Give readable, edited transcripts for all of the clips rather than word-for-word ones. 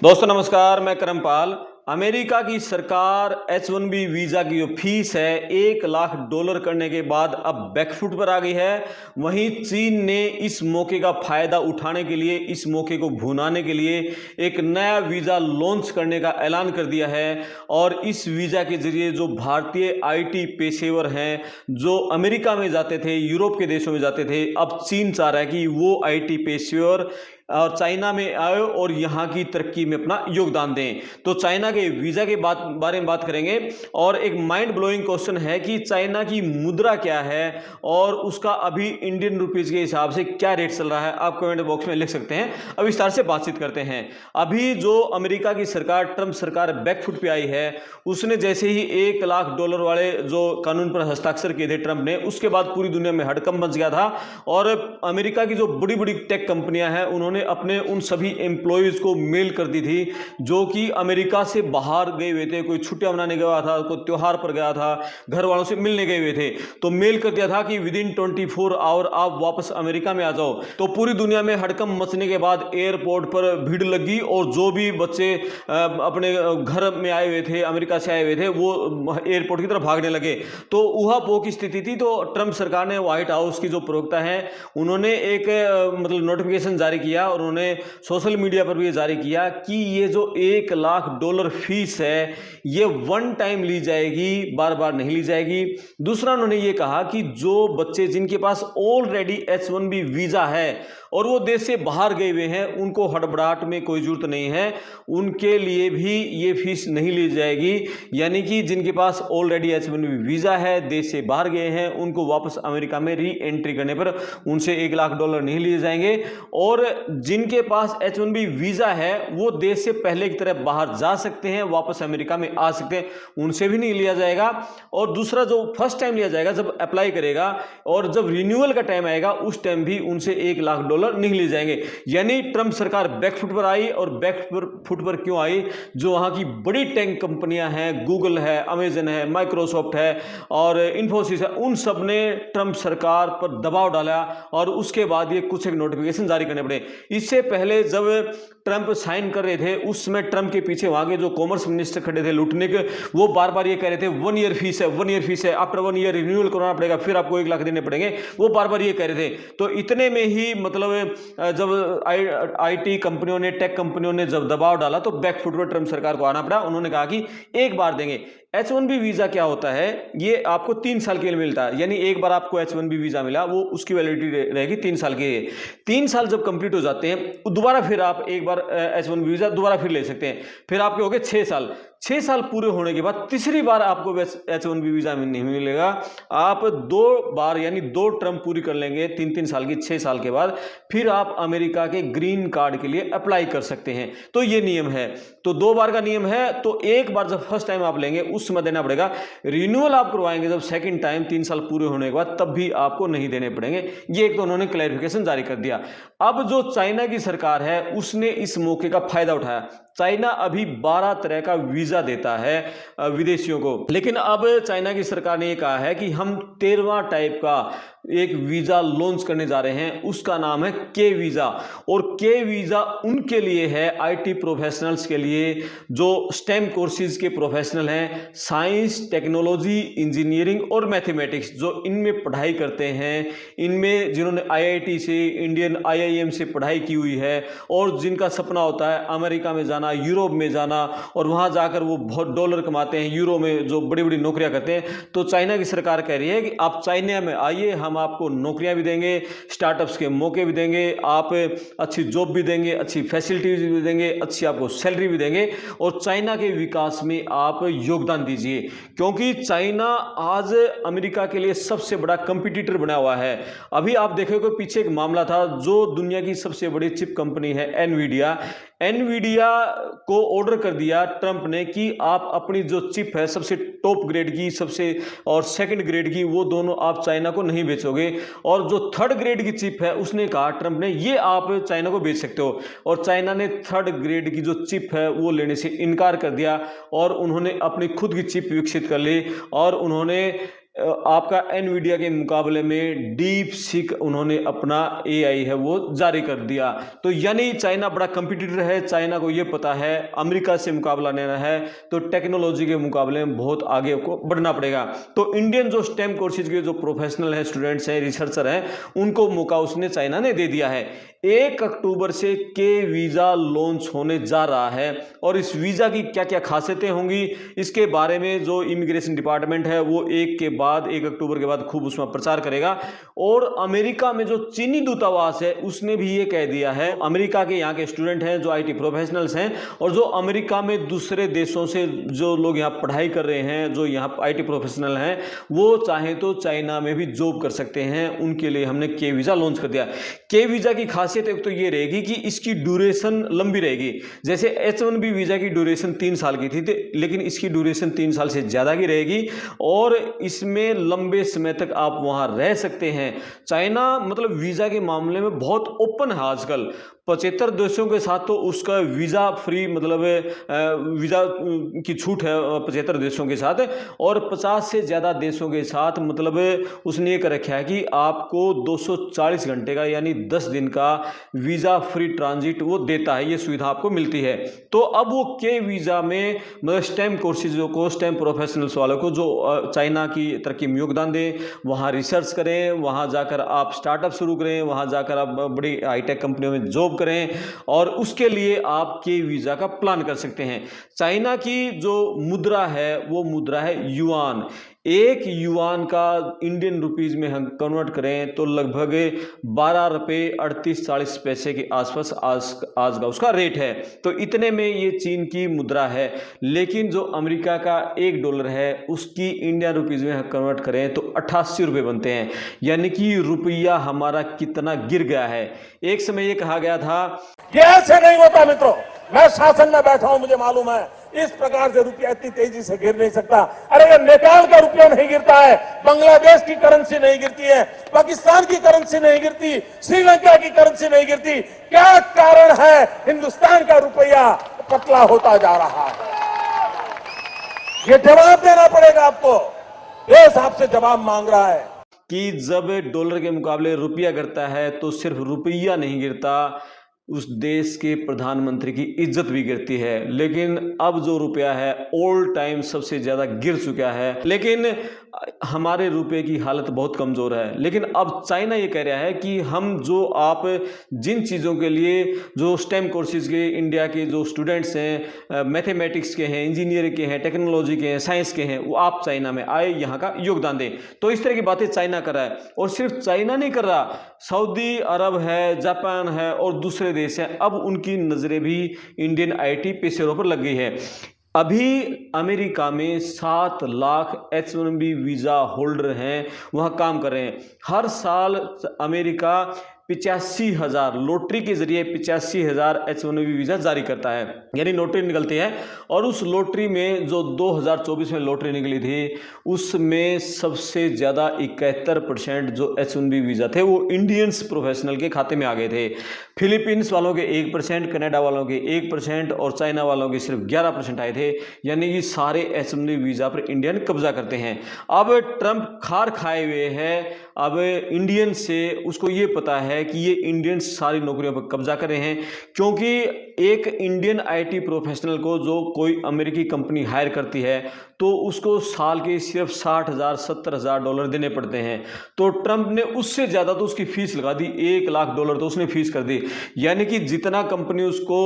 दोस्तों नमस्कार, मैं करमपाल। अमेरिका की सरकार H1B वीज़ा की जो फीस है $1 लाख करने के बाद अब बैकफुट पर आ गई है। वहीं चीन ने इस मौके का फ़ायदा उठाने के लिए, इस मौके को भुनाने के लिए एक नया वीज़ा लॉन्च करने का ऐलान कर दिया है। और इस वीज़ा के ज़रिए जो भारतीय IT पेशेवर हैं, जो अमेरिका में जाते थे, यूरोप के देशों में जाते थे, अब चीन चाह रहा है कि वो IT पेशेवर और चाइना में आए और यहाँ की तरक्की में अपना योगदान दें। तो चाइना के वीज़ा के बारे में बात करेंगे। और एक माइंड ब्लोइंग क्वेश्चन है कि चाइना की मुद्रा क्या है और उसका अभी इंडियन रुपीज़ के हिसाब से क्या रेट चल रहा है, आप कमेंट बॉक्स में लिख सकते हैं। अब विस्तार से बातचीत करते हैं। अभी जो अमेरिका की सरकार, ट्रंप सरकार बैकफुट पे आई है, उसने जैसे ही $1 लाख वाले जो कानून पर हस्ताक्षर किए थे ट्रंप ने, उसके बाद पूरी दुनिया में हड़कंप मच गया था। और अमेरिका की जो बड़ी बड़ी टेक कंपनियां हैं, उन्होंने अपने उन सभी एम्प्लॉयज को मेल कर दी थी जो कि अमेरिका से बाहर गए हुए थे, कोई छुट्टियां मनाने गया था, कोई त्योहार पर गया था, घर वालों से मिलने गए हुए थे, तो मेल कर दिया था कि विदिन 24 आवर आप वापस अमेरिका में आ जाओ। तो पूरी दुनिया में हड़कंप मचने के बाद एयरपोर्ट पर भीड़ लगी और जो भी बच्चे अपने घर में आए हुए थे, अमेरिका से आए हुए थे, वो एयरपोर्ट की तरफ भागने लगे। तो ऊहापोह की स्थिति थी। तो ट्रंप सरकार ने, व्हाइट हाउस की जो प्रवक्ता है, उन्होंने एक मतलब नोटिफिकेशन जारी किया और उन्होंने सोशल मीडिया पर भी जारी किया कि ये जो $1 लाख फीस है, ये वन टाइम ली जाएगी, बार बार नहीं ली जाएगी। दूसरा, उन्होंने ये कहा कि जो बच्चे जिनके पास ऑलरेडी H1B वीजा है और वो देश से बाहर गए हुए हैं, उनको हड़बड़ाहट में कोई जरूरत नहीं है, उनके लिए भी ये फीस नहीं ली जाएगी। यानी कि जिनके पास ऑलरेडी H1B वीजा है, देश से बाहर गए हैं, उनको वापस अमेरिका में री एंट्री करने पर उनसे $1 लाख नहीं लिए जाएंगे। और जिनके पास H1B वीजा है, वो देश से पहले की तरह बाहर जा सकते हैं, वापस अमेरिका में आ सकते हैं, उनसे भी नहीं लिया जाएगा। और दूसरा, जो फर्स्ट टाइम लिया जाएगा, जब अप्लाई करेगा और जब रिन्यूअल का टाइम आएगा, उस टाइम भी उनसे $1 लाख नहीं लिए जाएंगे। यानी ट्रंप सरकार बैकफुट पर आई। और बैकफुट पर क्यों आई? जो वहां की बड़ी टेक कंपनियां हैं, गूगल है, अमेजन है, माइक्रोसॉफ्ट है और इन्फोसिस है, उन सब ने ट्रंप सरकार पर दबाव डाला और उसके बाद ये कुछ एक नोटिफिकेशन जारी करने पड़े। इससे पहले जब ट्रंप साइन कर रहे थे, उस समय ट्रंप के पीछे वहां के जो कॉमर्स मिनिस्टर खड़े थे लूटने के, वो बार बार ये कह रहे थे 1 ईयर फीस है, 1 ईयर फीस है, आफ्टर 1 ईयर रिन्यूअल करवाना पड़ेगा, फिर आपको 1 लाख देने पड़ेंगे, वो बार बार ये कह रहे थे। तो इतने में ही मतलब जब IT कंपनियों ने, टेक कंपनियों ने जब दबाव डाला, तो बैकफुट पर ट्रंप सरकार को आना पड़ा। उन्होंने कहा कि एक बार देंगे। H1B वीजा क्या होता है? ये आपको 3 साल के लिए मिलता है। यानी एक बार आपको H1B वीजा मिला, वो उसकी वैलिडिटी रहेगी 3 साल के लिए। 3 साल जब कंप्लीट हो जाते हैं, दोबारा फिर आप एक बार H1B वीजा दोबारा फिर ले सकते हैं। फिर आपके हो गए 6 साल। 6 साल पूरे होने के बाद तीसरी बार आपको H1B वीजा नहीं मिलेगा। आप 2 बार यानी 2 टर्म पूरी कर लेंगे 3-3 साल की, 6 साल के बाद फिर आप अमेरिका के ग्रीन कार्ड के लिए अप्लाई कर सकते हैं। तो ये नियम है। तो 2 बार का नियम है। तो एक बार जब फर्स्ट टाइम आप लेंगे, उस समय देना पड़ेगा। रिन्यूअल आप करवाएंगे जब सेकंड टाइम 3 साल पूरे होने के बाद, तब भी आपको नहीं देने पड़ेंगे। ये एक तो उन्होंने क्लैरिफिकेशन जारी कर दिया। अब जो चाइना की सरकार है, उसने इस मौके का फायदा उठाया। चाइना अभी 12 तरह का वीजा देता है विदेशियों को, लेकिन अब चाइना की सरकार ने यह कहा है कि हम 13वां टाइप का एक वीजा लॉन्च करने जा रहे हैं। उसका नाम है के वीजा। और के वीजा उनके लिए है, IT प्रोफेशनल्स के लिए, जो स्टेम कोर्सेज के प्रोफेशनल हैं, साइंस, टेक्नोलॉजी, इंजीनियरिंग और मैथमेटिक्स, जो इनमें पढ़ाई करते हैं, इनमें जिन्होंने IIT से, इंडियन IIM से पढ़ाई की हुई है और जिनका सपना होता है अमेरिका में जाना, यूरोप में जाना और वहां जाकर वो बहुत डॉलर कमाते हैं, यूरो में जो बड़ी बड़ी नौकरियां करते हैं। तो चाइना की सरकार कह रही है कि आप चाइना में आइए, हम आपको नौकरियां भी देंगे, स्टार्टअप्स के मौके भी देंगे, आप अच्छी जॉब भी देंगे, अच्छी फैसिलिटीज भी देंगे, अच्छी आपको सैलरी भी देंगे और चाइना के विकास में आप योगदान दीजिए। क्योंकि चाइना आज अमेरिका के लिए सबसे बड़ा कंपटीटर बना हुआ है। अभी आप देखोगे, पीछे एक मामला था, जो दुनिया की सबसे बड़ी चिप कंपनी है एनवीडिया को ऑर्डर कर दिया ट्रंप ने कि आप अपनी जो चिप है, सबसे टॉप ग्रेड की, सबसे और सेकंड ग्रेड की, वो दोनों आप चाइना को नहीं बेचोगे। और जो थर्ड ग्रेड की चिप है, उसने कहा ट्रंप ने, ये आप चाइना को बेच सकते हो। और चाइना ने थर्ड ग्रेड की जो चिप है वो लेने से इनकार कर दिया और उन्होंने अपनी खुद की चिप विकसित कर ली और उन्होंने आपका एनवीडिया के मुकाबले में डीप सीक उन्होंने अपना एआई है वो जारी कर दिया। तो यानी चाइना बड़ा कंपटीटर है, चाइना को ये पता है अमेरिका से मुकाबला लेना है तो टेक्नोलॉजी के मुकाबले में बहुत आगे को बढ़ना पड़ेगा। तो इंडियन जो स्टेम कोर्सेज के जो प्रोफेशनल हैं, स्टूडेंट्स हैं, रिसर्चर हैं, उनको मौका उसने चाइना ने दे दिया है। 1 अक्टूबर से के वीज़ा लॉन्च होने जा रहा है और इस वीज़ा की क्या क्या खासियतें होंगी इसके बारे में जो इमिग्रेशन डिपार्टमेंट है वो 1 अक्टूबर के बाद खूब उसमें प्रचार करेगा। और अमेरिका में जो चीनी दूतावास है उसने भी ये कह दिया है, अमेरिका के यहाँ के स्टूडेंट हैं जो आईटी प्रोफेशनल्स हैं और जो अमेरिका में दूसरे देशों से जो लोग यहाँ पढ़ाई कर रहे हैं, जो यहाँ आईटी प्रोफेशनल हैं, वो चाहे तो चाइना में भी जॉब कर सकते हैं। उनके लिए हमने के वीज़ा लॉन्च कर दिया। के वीज़ा की खासियत एक तो ये रहेगी कि इसकी ड्यूरेशन लंबी रहेगी। जैसे H1B वीज़ा की ड्यूरेशन 3 साल की थी, लेकिन इसकी ड्यूरेशन 3 साल से ज़्यादा की रहेगी और इसमें लंबे समय तक आप वहाँ रह सकते हैं। चाइना मतलब वीज़ा के मामले में बहुत ओपन है आजकल। 75 देशों के साथ तो उसका वीज़ा फ्री मतलब वीज़ा की छूट है 75 देशों के साथ, और 50 से ज़्यादा देशों के साथ मतलब उसने ये कर रखा है कि आपको 240 घंटे का यानी 10 दिन का वीज़ा फ्री ट्रांजिट वो देता है, ये सुविधा आपको मिलती है। तो अब वो के वीज़ा में मतलब स्टेम कोर्सेज को, स्टेम प्रोफेशनल्स वालों को जो चाइना की तरक्की में योगदान दें, वहाँ रिसर्च करें, वहाँ जाकर आप स्टार्टअप शुरू करें, वहाँ जाकर आप बड़ी हाईटेक कंपनियों में जॉब करें और उसके लिए आप के वीज़ा का प्लान कर सकते हैं। चाइना की जो मुद्रा है वो मुद्रा है युआन। 1 युआन का इंडियन रुपीज में हम कन्वर्ट करें तो लगभग 12 रुपये 38-40 पैसे के आसपास आज का उसका रेट है। तो इतने में ये चीन की मुद्रा है। लेकिन जो अमेरिका का $1 है उसकी इंडियन रुपीज में हम कन्वर्ट करें तो 88 रुपये बनते हैं। यानी कि रुपया हमारा कितना गिर गया है। एक समय ये कहा गया था ये ऐसे नहीं होता मित्रों, मैं शासन में बैठा हूं, मुझे मालूम है इस प्रकार से रुपया इतनी तेजी से गिर नहीं सकता। अरे ये नेपाल का रुपया नहीं गिरता है, बांग्लादेश की करेंसी नहीं गिरती है, पाकिस्तान की करेंसी नहीं गिरती, श्रीलंका की करेंसी नहीं गिरती। क्या कारण है हिंदुस्तान का रुपया पतला होता जा रहा है? ये जवाब देना पड़ेगा आपको। देश आपसे जवाब मांग रहा है कि जब डॉलर के मुकाबले रुपया गिरता है तो सिर्फ रुपया नहीं गिरता, उस देश के प्रधानमंत्री की इज्जत भी गिरती है। लेकिन अब जो रुपया है ऑल टाइम सबसे ज़्यादा गिर चुका है, लेकिन हमारे रुपये की हालत बहुत कमज़ोर है। लेकिन अब चाइना ये कह रहा है कि हम जो आप जिन चीज़ों के लिए जो स्टेम कोर्सेज के इंडिया के जो स्टूडेंट्स हैं, मैथमेटिक्स के हैं, इंजीनियरिंग के हैं, टेक्नोलॉजी के हैं, साइंस के हैं, वो आप चाइना में आए, यहाँ का योगदान दें। तो इस तरह की बातें चाइना कर रहा है। और सिर्फ चाइना नहीं कर रहा, सऊदी अरब है, जापान है और दूसरे देश हैं, अब उनकी नज़रें भी इंडियन आईटी पेशेवरों पर लग गई है। अभी अमेरिका में 7 लाख H1B वीज़ा होल्डर हैं, वहाँ काम कर रहे हैं। हर साल अमेरिका 85,000 लॉटरी के जरिए 85,000 H1B वीज़ा जारी करता है, यानी लॉटरी निकलती है। और उस लॉटरी में जो 2024 में लॉटरी निकली थी उसमें सबसे ज़्यादा 71% जो H1B वीज़ा थे वो इंडियंस प्रोफेशनल के खाते में आ गए थे। फिलीपींस वालों के 1%, कनाडा वालों के 1% और चाइना वालों के सिर्फ 11% आए थे। यानी कि सारे H1B वीज़ा पर इंडियन कब्जा करते हैं। अब ट्रंप खार खाए हुए हैं, अब इंडियन से उसको ये पता है कि ये इंडियंस सारी नौकरियों पर कब्जा कर रहे हैं, क्योंकि एक इंडियन आईटी प्रोफेशनल को जो कोई अमेरिकी कंपनी हायर करती है तो उसको साल के सिर्फ $60,000 $70,000 देने पड़ते हैं। तो ट्रंप ने उससे ज़्यादा तो उसकी फीस लगा दी, $1 लाख तो उसने फीस कर दी। यानी कि जितना कंपनी उसको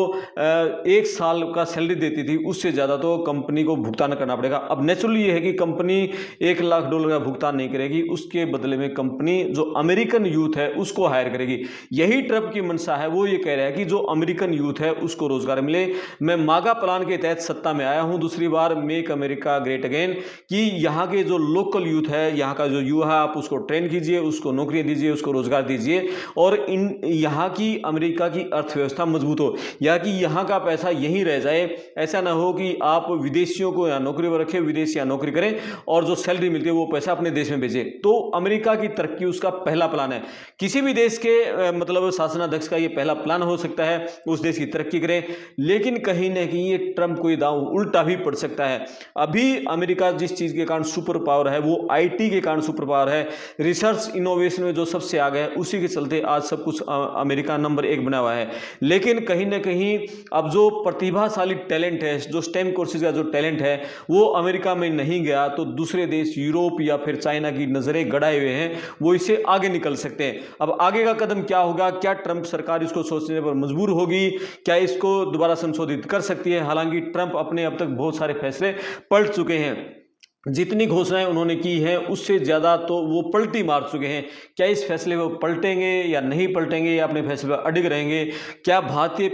1 साल का सैलरी देती थी उससे ज़्यादा तो कंपनी को भुगतान करना पड़ेगा। अब नेचुरली ये है कि कंपनी $1 लाख का भुगतान नहीं करेगी, उसके बदले में कंपनी जो अमेरिकन यूथ है उसको हायर करेगी। यही ट्रंप की मंशा है। वो ये कह रहा है कि जो अमेरिकन यूथ है उसको रोजगार मिले। मैं मागा प्लान के तहत सत्ता में आया हूं दूसरी बार, मेक अमेरिका ग्रेट अगेन, कि यहाँ के जो लोकल यूथ है, यहाँ का जो युवा है, आप उसको ट्रेन कीजिए, उसको नौकरी दीजिए, उसको रोजगार दीजिए और यहाँ की अमेरिका की अर्थव्यवस्था मजबूत हो, या कि यहाँ का पैसा यहीं रह जाए। ऐसा ना हो कि आप विदेशियों को यहाँ नौकरी पर रखें, विदेशी यहाँ नौकरी करें और जो सैलरी मिलती है वो पैसा अपने देश में भेजें। तो अमेरिका की तरक्की उसका पहला प्लान है। किसी भी देश के मतलब शासनाध्यक्ष का ये पहला प्लान हो सकता है, उस देश की तरक्की करें। लेकिन कहीं ना कहीं ये ट्रंप को दांव उल्टा भी पड़ सकता है। अभी अमेरिका जिस चीज़ के कारण सुपर पावर है वो आईटी के कारण सुपर पावर है, रिसर्च इनोवेशन में जो सबसे आगे है, उसी के चलते आज सब कुछ अमेरिका नंबर 1 बना हुआ है। लेकिन कहीं ना कहीं अब जो प्रतिभाशाली टैलेंट है, जो स्टेम कोर्सेज का जो टैलेंट है वो अमेरिका में नहीं गया तो दूसरे देश यूरोप या फिर चाइना की नज़रें गड़ाए हुए हैं, वो इससे आगे निकल सकते हैं। अब आगे का कदम क्या होगा? क्या ट्रंप सरकार इसको सोचने पर मजबूर होगी? क्या इसको दोबारा संशोधित कर सकती है? हालांकि ट्रंप अपने अब तक बहुत सारे फैसले पलट चुके हैं, जितनी घोषणाएं उन्होंने की हैं उससे ज़्यादा तो वो पलटी मार चुके हैं। क्या इस फैसले को पलटेंगे या नहीं पलटेंगे, या अपने फैसले पर अडिग रहेंगे? क्या भारतीय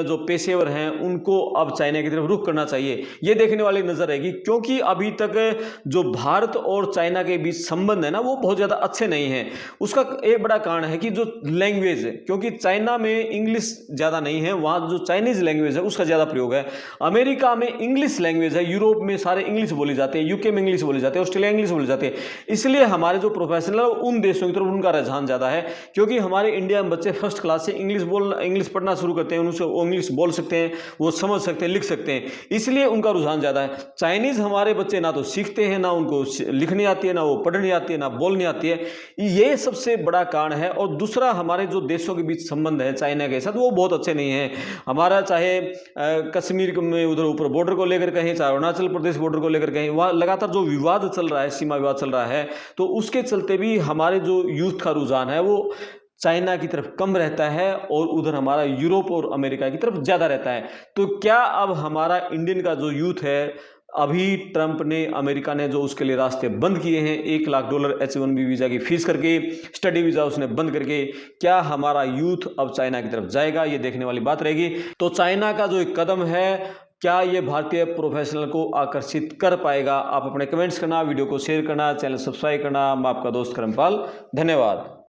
जो पेशेवर हैं उनको अब चाइना की तरफ रुख करना चाहिए, ये देखने वाली नज़र रहेगी। क्योंकि अभी तक जो भारत और चाइना के बीच संबंध है ना वो बहुत ज़्यादा अच्छे नहीं हैं। उसका एक बड़ा कारण है कि जो लैंग्वेज है, क्योंकि चाइना में इंग्लिश ज़्यादा नहीं है, वहाँ जो चाइनीज़ लैंग्वेज है उसका ज़्यादा प्रयोग है। अमेरिका में इंग्लिश लैंग्वेज है, यूरोप में सारे इंग्लिश बोली जाती है, यूके इंग्लिश बोली जाती है, ऑस्ट्रेलिया इंग्लिश बोली जाती है। इसलिए हमारे जो प्रोफेशनल है उन देशों की तरफ उनका रुझान ज्यादा है, क्योंकि हमारे इंडिया में बच्चे फर्स्ट क्लास से इंग्लिश पढ़ना शुरू करते हैं, उनसे वो इंग्लिश बोल सकते हैं, वो समझ सकते हैं, लिख सकते हैं, इसलिए उनका रुझान ज्यादा है। चाइनीज हमारे बच्चे ना तो सीखते हैं, ना उनको लिखनी आती है, ना वो पढ़नी आती है, ना बोलनी आती है। ये सबसे बड़ा कारण है। और दूसरा, हमारे जो देशों के बीच संबंध है चाइना के साथ वो बहुत अच्छे नहीं है। हमारा चाहे कश्मीर में उधर ऊपर बॉर्डर को लेकर कहें, चाहे अरुणाचल प्रदेश बॉर्डर को लेकर कहें, वहाँ लगातार जो विवाद चल रहा है, सीमा विवाद चल रहा है, तो उसके चलते भी हमारे जो यूथ का रुझान है वो चाइना की तरफ कम रहता है और उधर हमारा यूरोप और अमेरिका की तरफ ज़्यादा रहता है। तो क्या अब हमारा इंडियन का जो यूथ है, अभी ट्रंप ने, अमेरिका ने जो उसके लिए रास्ते बंद किए हैं, $1 लाख H1B वीज़ा की फीस करके, स्टडी वीज़ा उसने बंद करके, क्या हमारा यूथ अब चाइना की तरफ जाएगा? ये देखने वाली बात रहेगी। तो चाइना का जो एक कदम है, क्या ये भारतीय प्रोफेशनल को आकर्षित कर पाएगा? आप अपने कमेंट्स करना, वीडियो को शेयर करना, चैनल सब्सक्राइब करना। मैं आपका दोस्त करमपाल, धन्यवाद।